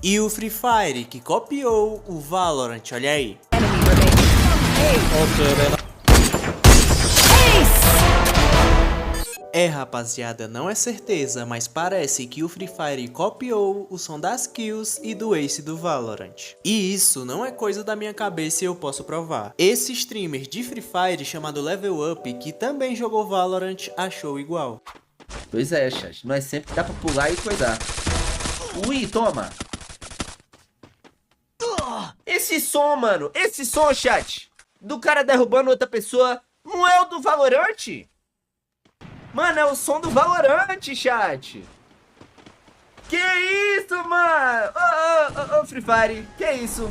E o Free Fire, que copiou o Valorant, olha aí. É, rapaziada, não é certeza, mas parece que o Free Fire copiou o som das kills e do Ace do Valorant. E isso não é coisa da minha cabeça e eu posso provar. Esse streamer de Free Fire chamado Level Up, que também jogou Valorant, achou igual. Pois é, chat. Não é sempre que dá pra pular e coisar. Ui, toma. Esse som, mano. Esse som, chat. Do cara derrubando outra pessoa. Não é o do Valorant? Mano, é o som do Valorant, chat. Que isso, mano? Ô, Free Fire. Que isso?